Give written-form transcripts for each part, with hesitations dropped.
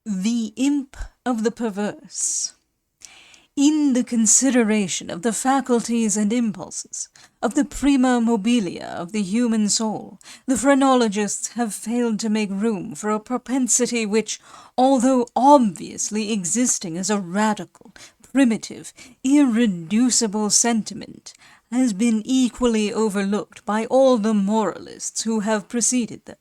The imp of the perverse. In the consideration of the faculties and impulses, of the prima mobilia of the human soul, the phrenologists have failed to make room for a propensity which, although obviously existing as a radical, primitive, irreducible sentiment, has been equally overlooked by all the moralists who have preceded them.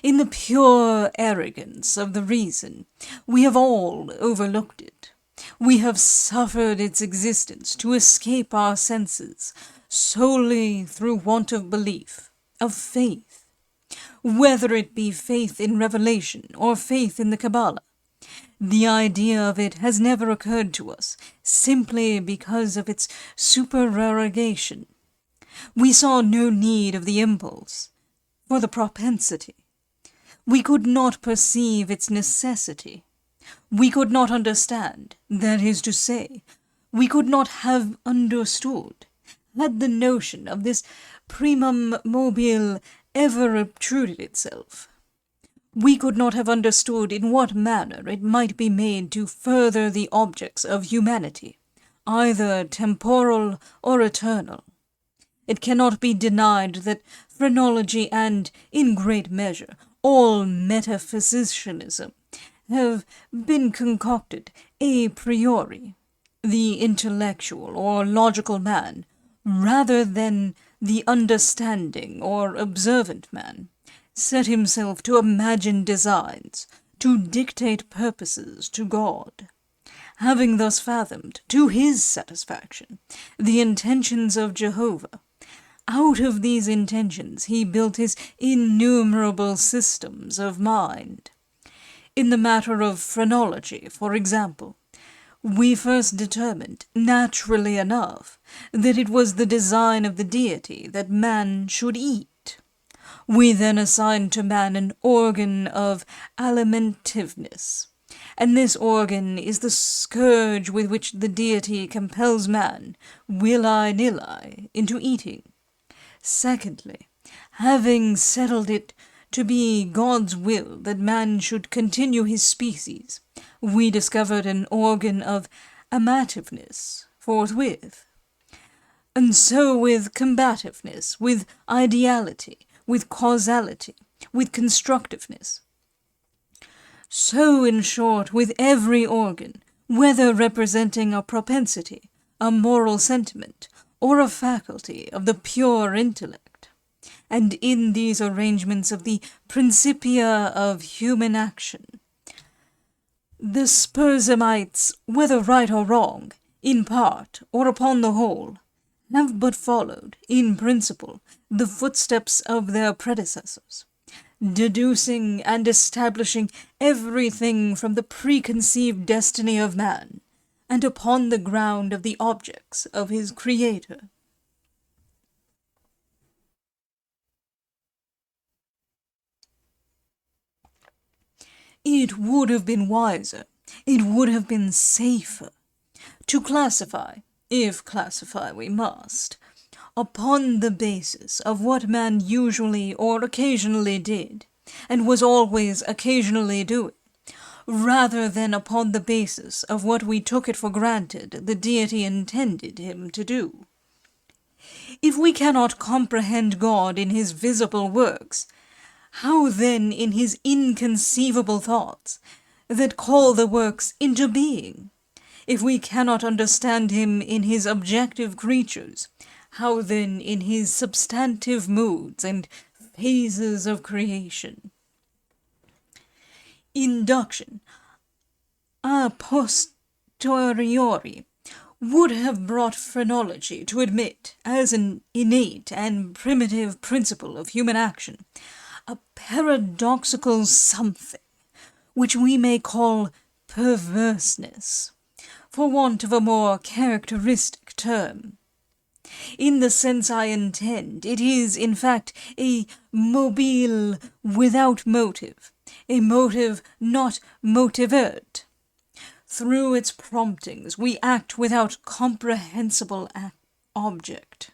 In the pure arrogance of the reason, we have all overlooked it. We have suffered its existence to escape our senses solely through want of belief, of faith, whether it be faith in revelation or faith in the Kabbalah. The idea of it has never occurred to us, simply because of its supererogation. We saw no need of the impulse, for the propensity. We could not perceive its necessity. We could not understand, that is to say, we could not have understood, had the notion of this primum mobile ever obtruded itself. We could not have understood in what manner it might be made to further the objects of humanity, either temporal or eternal. It cannot be denied that phrenology and, in great measure, all metaphysicianism have been concocted a priori. The intellectual or logical man, rather than the understanding or observant man, set himself to imagine designs, to dictate purposes to God. Having thus fathomed, to his satisfaction, the intentions of Jehovah, out of these intentions he built his innumerable systems of mind. In the matter of phrenology, for example, we first determined, naturally enough, that it was the design of the deity that man should eat. We then assigned to man an organ of alimentiveness, and this organ is the scourge with which the deity compels man, will-I-nil-I, into eating. Secondly, having settled it to be God's will that man should continue his species, we discovered an organ of amativeness forthwith. And so with combativeness, with ideality, with causality, with constructiveness. So, in short, with every organ, whether representing a propensity, a moral sentiment, or a faculty of the pure intellect. And in these arrangements of the principia of human action, the Spurzheimites, whether right or wrong, in part or upon the whole, have but followed, in principle, the footsteps of their predecessors, deducing and establishing everything from the preconceived destiny of man, and upon the ground of the objects of his Creator. It would have been wiser, it would have been safer, to classify, if classify we must, upon the basis of what man usually or occasionally did, and was always occasionally doing, rather than upon the basis of what we took it for granted the deity intended him to do. If we cannot comprehend God in his visible works, how then in his inconceivable thoughts, that call the works into being? If we cannot understand him in his objective creatures, how then in his substantive moods and phases of creation? Induction, a posteriori, would have brought phrenology to admit, as an innate and primitive principle of human action, a paradoxical something, which we may call perverseness, for want of a more characteristic term. In the sense I intend, it is, in fact, a mobile without motive, a motive not motivert. Through its promptings we act without comprehensible object.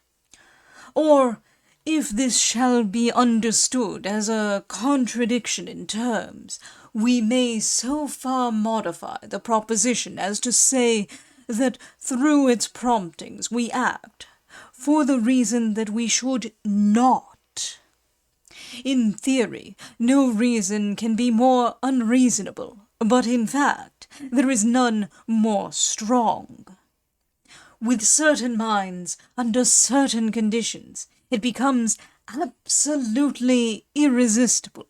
Or, If this shall be understood as a contradiction in terms, we may so far modify the proposition as to say that through its promptings we act, for the reason that we should not. In theory, no reason can be more unreasonable, but in fact, there is none more strong. With certain minds, under certain conditions, it becomes absolutely irresistible.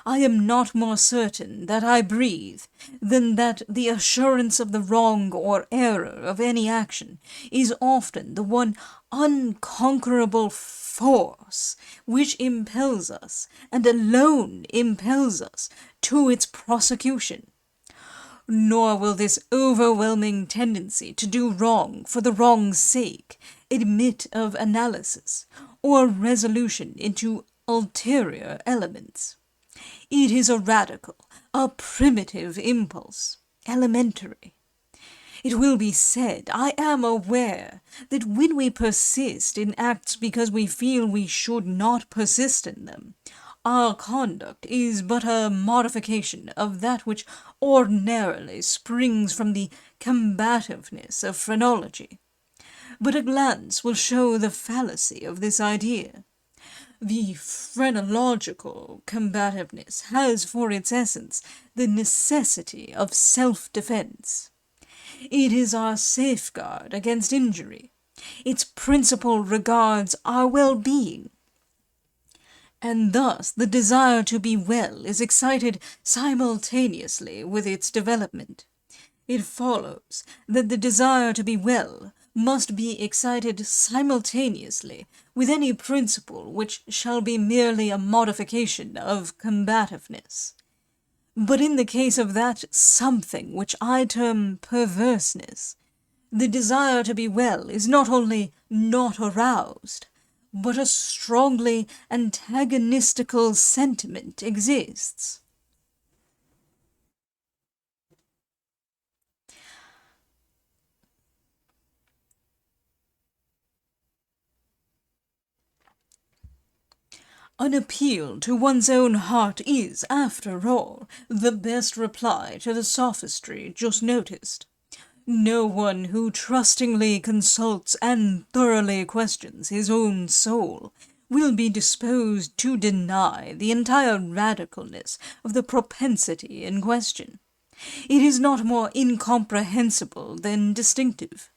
I am not more certain that I breathe than that the assurance of the wrong or error of any action is often the one unconquerable force which impels us, and alone impels us, to its prosecution. Nor will this overwhelming tendency to do wrong for the wrong's sake admit of analysis or resolution into ulterior elements. It is a radical, a primitive impulse, elementary. It will be said, I am aware, that when we persist in acts because we feel we should not persist in them, our conduct is but a modification of that which ordinarily springs from the combativeness of phrenology. But a glance will show the fallacy of this idea. The phrenological combativeness has for its essence the necessity of self-defense. It is our safeguard against injury. Its principle regards our well-being. And thus the desire to be well is excited simultaneously with its development. It follows that the desire to be well must be excited simultaneously with any principle which shall be merely a modification of combativeness. But in the case of that something which I term perverseness, the desire to be well is not only not aroused, but a strongly antagonistical sentiment exists. An appeal to one's own heart is, after all, the best reply to the sophistry just noticed. No one who trustingly consults and thoroughly questions his own soul will be disposed to deny the entire radicalness of the propensity in question. It is not more incomprehensible than distinctive.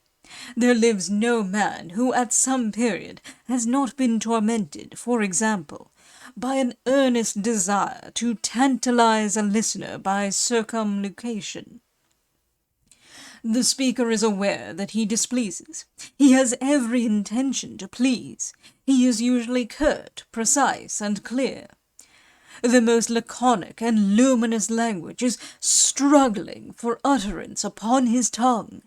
There lives no man who at some period has not been tormented, for example, by an earnest desire to tantalize a listener by circumlocution. The speaker is aware that he displeases. He has every intention to please. He is usually curt, precise, and clear. The most laconic and luminous language is struggling for utterance upon his tongue.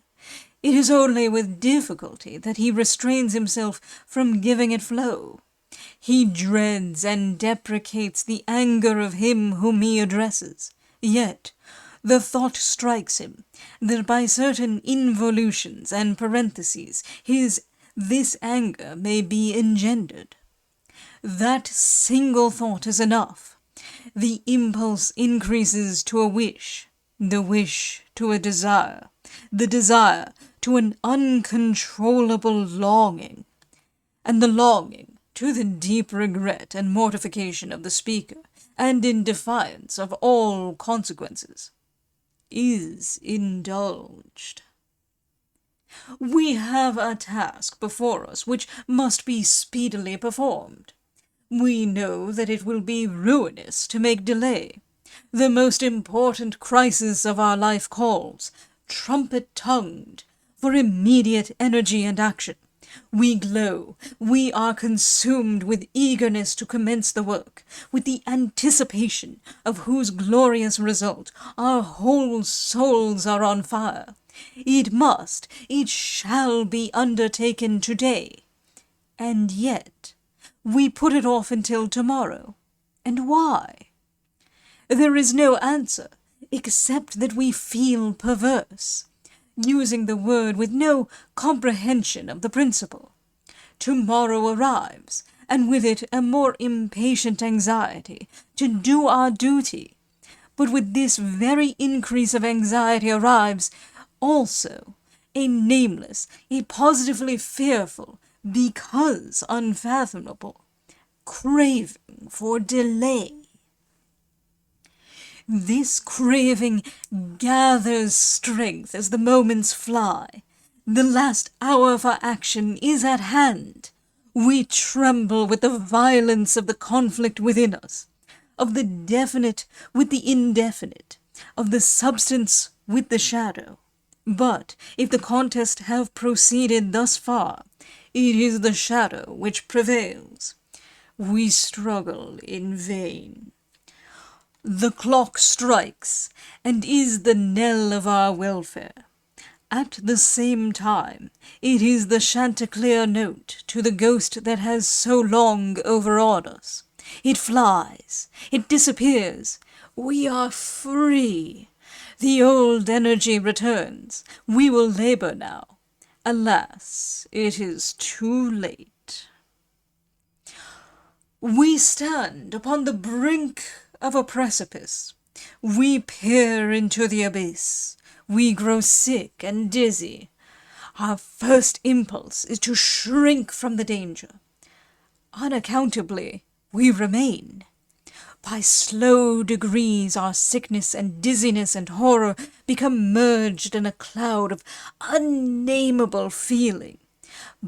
It is only with difficulty that he restrains himself from giving it flow. He dreads and deprecates the anger of him whom he addresses. Yet the thought strikes him that by certain involutions and parentheses this anger may be engendered. That single thought is enough. The impulse increases to a wish, the wish to a desire, the desire to an uncontrollable longing, and the longing to the deep regret and mortification of the speaker, and in defiance of all consequences, is indulged. We have a task before us which must be speedily performed. We know that it will be ruinous to make delay. The most important crisis of our life calls, trumpet-tongued, for immediate energy and action. We glow, we are consumed with eagerness to commence the work, with the anticipation of whose glorious result our whole souls are on fire. It shall be undertaken today. And yet, we put it off until tomorrow. And why? There is no answer, except that we feel perverse, using the word with no comprehension of the principle. Tomorrow arrives, and with it a more impatient anxiety to do our duty. But with this very increase of anxiety arrives also a nameless, a positively fearful, because unfathomable, craving for delay. This craving gathers strength as the moments fly. The last hour for action is at hand. We tremble with the violence of the conflict within us, of the definite with the indefinite, of the substance with the shadow. But if the contest have proceeded thus far, it is the shadow which prevails. We struggle in vain. The clock strikes, and is the knell of our welfare. At the same time, it is the chanticleer note to the ghost that has so long overawed us. It flies, it disappears. We are free. The old energy returns. We will labor now. Alas, it is too late. We stand upon the brink of a precipice. We peer into the abyss. We grow sick and dizzy. Our first impulse is to shrink from the danger. Unaccountably, we remain. By slow degrees our sickness and dizziness and horror become merged in a cloud of unnameable feeling.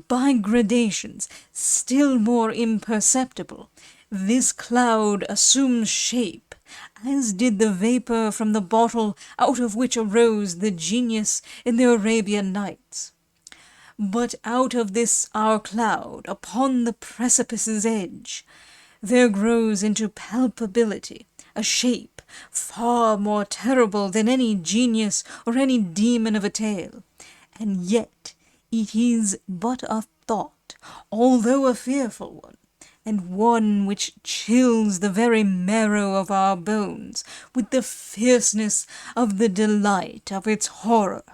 By gradations still more imperceptible, this cloud assumes shape, as did the vapor from the bottle out of which arose the genius in the Arabian Nights. But out of this our cloud, upon the precipice's edge, there grows into palpability a shape far more terrible than any genius or any demon of a tale, and yet it is but a thought, although a fearful one, and one which chills the very marrow of our bones with the fierceness of the delight of its horror.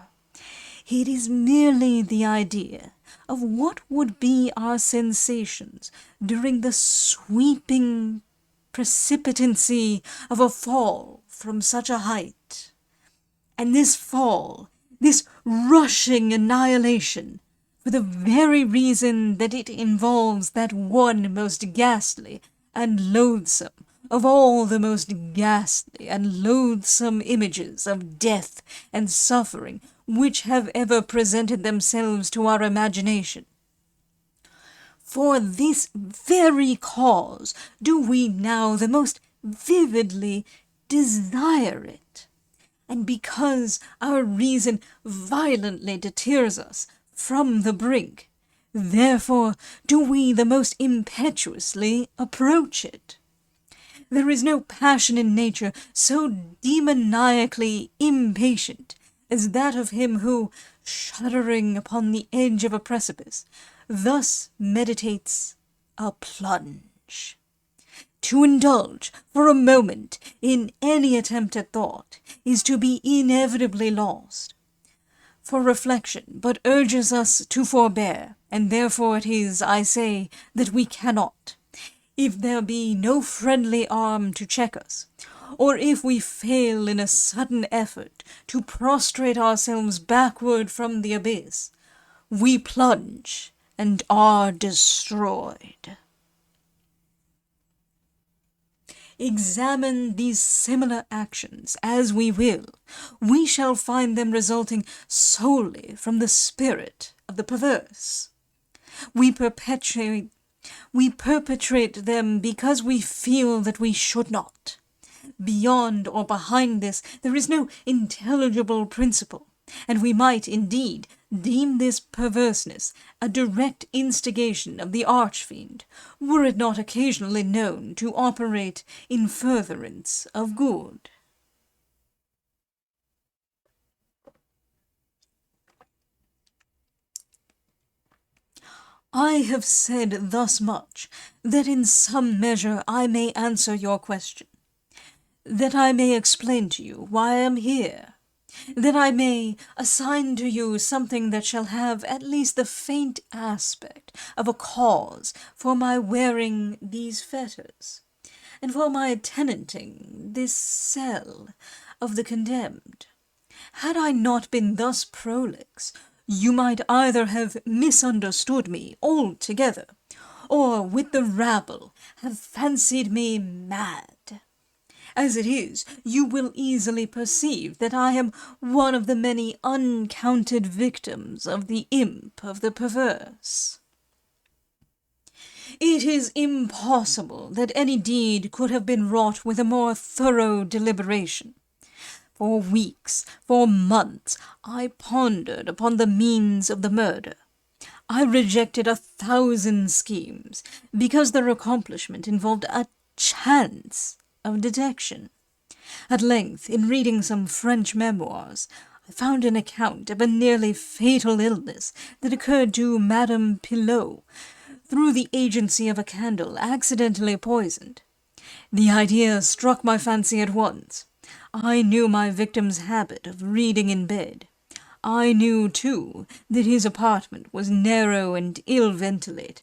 It is merely the idea of what would be our sensations during the sweeping precipitancy of a fall from such a height. And this fall, this rushing annihilation, for the very reason that it involves that one most ghastly and loathsome of all the most ghastly and loathsome images of death and suffering which have ever presented themselves to our imagination. For this very cause do we now the most vividly desire it, and because our reason violently deters us from the brink, therefore do we the most impetuously approach it. There is no passion in nature so demoniacally impatient as that of him who, shuddering upon the edge of a precipice, thus meditates a plunge. To indulge for a moment in any attempt at thought is to be inevitably lost. For reflection but urges us to forbear, and therefore it is, I say, that we cannot. If there be no friendly arm to check us, or if we fail in a sudden effort to prostrate ourselves backward from the abyss, we plunge and are destroyed. Examine these similar actions as we will, we shall find them resulting solely from the spirit of the perverse. We perpetrate them because we feel that we should not. Beyond or behind this there is no intelligible principle, and we might, indeed, deem this perverseness a direct instigation of the arch-fiend, were it not occasionally known to operate in furtherance of good. I have said thus much, that in some measure I may answer your question, that I may explain to you why I am here, that I may assign to you something that shall have at least the faint aspect of a cause for my wearing these fetters, and for my tenanting this cell of the condemned. Had I not been thus prolix, you might either have misunderstood me altogether, or with the rabble have fancied me mad. As it is, you will easily perceive that I am one of the many uncounted victims of the imp of the perverse. It is impossible that any deed could have been wrought with a more thorough deliberation. For weeks, for months, I pondered upon the means of the murder. I rejected 1,000 schemes, because their accomplishment involved a chance of detection. At length, in reading some French memoirs, I found an account of a nearly fatal illness that occurred to Madame Pilot, through the agency of a candle accidentally poisoned. The idea struck my fancy at once. I knew my victim's habit of reading in bed. I knew, too, that his apartment was narrow and ill-ventilated.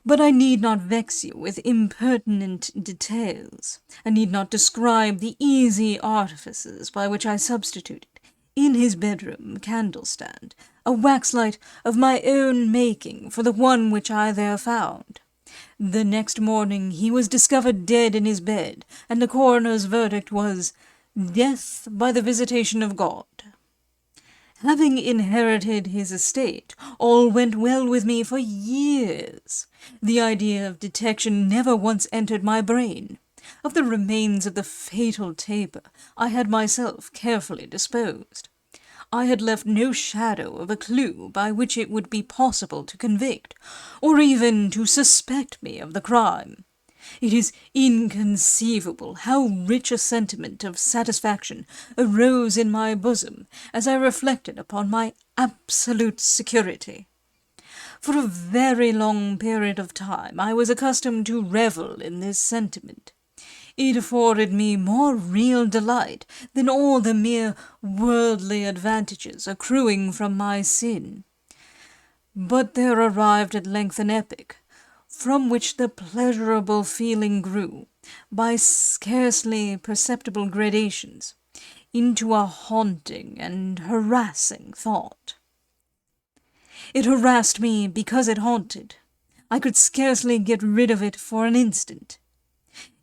But I need not vex you with impertinent details. I need not describe the easy artifices by which I substituted, in his bedroom candle-stand, a waxlight of my own making for the one which I there found. The next morning he was discovered dead in his bed, and the coroner's verdict was death by the visitation of God. Having inherited his estate, all went well with me for years. The idea of detection never once entered my brain. Of the remains of the fatal taper, I had myself carefully disposed. I had left no shadow of a clue by which it would be possible to convict, or even to suspect me of the crime. It is inconceivable how rich a sentiment of satisfaction arose in my bosom as I reflected upon my absolute security. For a very long period of time I was accustomed to revel in this sentiment. It afforded me more real delight than all the mere worldly advantages accruing from my sin. But there arrived at length an epoch from which the pleasurable feeling grew, by scarcely perceptible gradations, into a haunting and harassing thought. It harassed me because it haunted. I could scarcely get rid of it for an instant.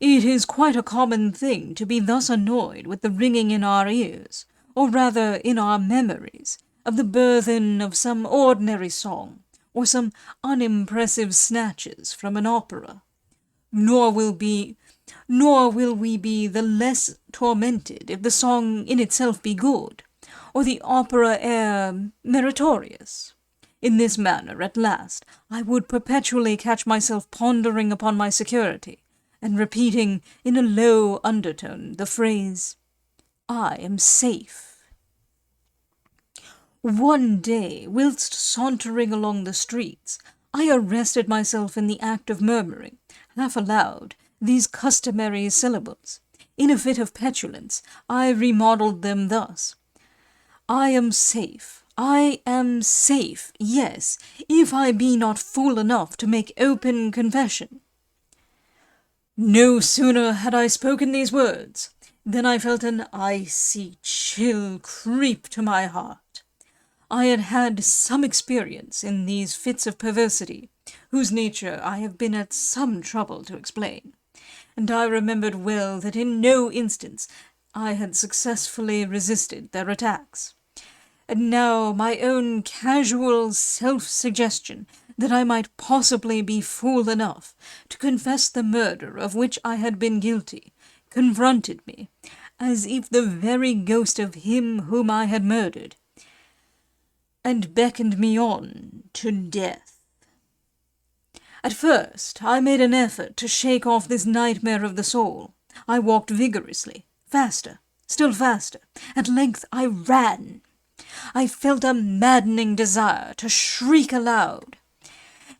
It is quite a common thing to be thus annoyed with the ringing in our ears, or rather in our memories, of the burthen of some ordinary song, or some unimpressive snatches from an opera. Nor will we be the less tormented if the song in itself be good, or the opera air meritorious. In this manner, at last, I would perpetually catch myself pondering upon my security, and repeating in a low undertone the phrase, "I am safe." One day, whilst sauntering along the streets, I arrested myself in the act of murmuring, half aloud, these customary syllables. In a fit of petulance, I remodelled them thus: "I am safe. I am safe, yes, if I be not fool enough to make open confession." No sooner had I spoken these words than I felt an icy chill creep to my heart. I had had some experience in these fits of perversity, whose nature I have been at some trouble to explain, and I remembered well that in no instance I had successfully resisted their attacks. And now my own casual self-suggestion that I might possibly be fool enough to confess the murder of which I had been guilty confronted me, as if the very ghost of him whom I had murdered, and beckoned me on to death. At first I made an effort to shake off this nightmare of the soul. I walked vigorously, faster, still faster. At length I ran. I felt a maddening desire to shriek aloud.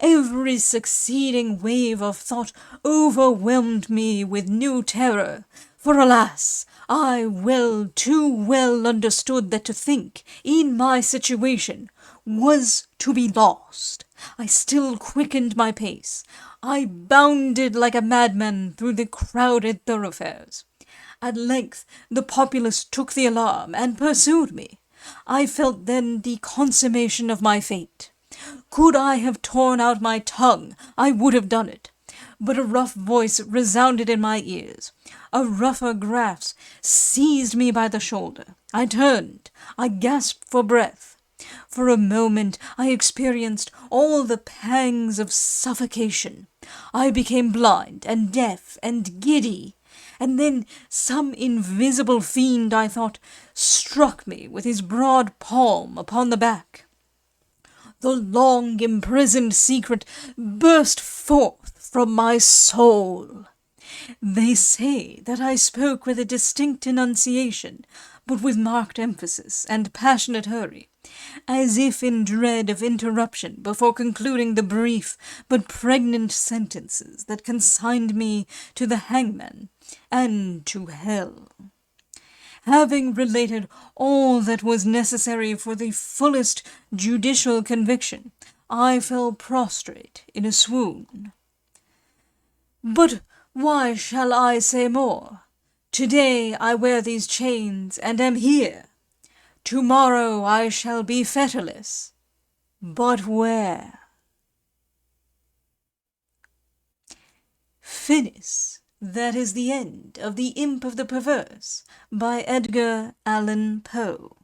Every succeeding wave of thought overwhelmed me with new terror, for alas, I too well understood that to think, in my situation, was to be lost. I still quickened my pace. I bounded like a madman through the crowded thoroughfares. At length the populace took the alarm and pursued me. I felt then the consummation of my fate. Could I have torn out my tongue, I would have done it. But a rough voice resounded in my ears. A rougher grasp seized me by the shoulder. I turned. I gasped for breath. For a moment I experienced all the pangs of suffocation. I became blind and deaf and giddy. And then some invisible fiend, I thought, struck me with his broad palm upon the back. The long imprisoned secret burst forth from my soul. They say that I spoke with a distinct enunciation, but with marked emphasis and passionate hurry, as if in dread of interruption before concluding the brief but pregnant sentences that consigned me to the hangman and to hell. Having related all that was necessary for the fullest judicial conviction, I fell prostrate in a swoon. But why shall I say more? Today I wear these chains and am here. Tomorrow I shall be fetterless. But where? Finis. That is the end of The Imp of the Perverse by Edgar Allan Poe.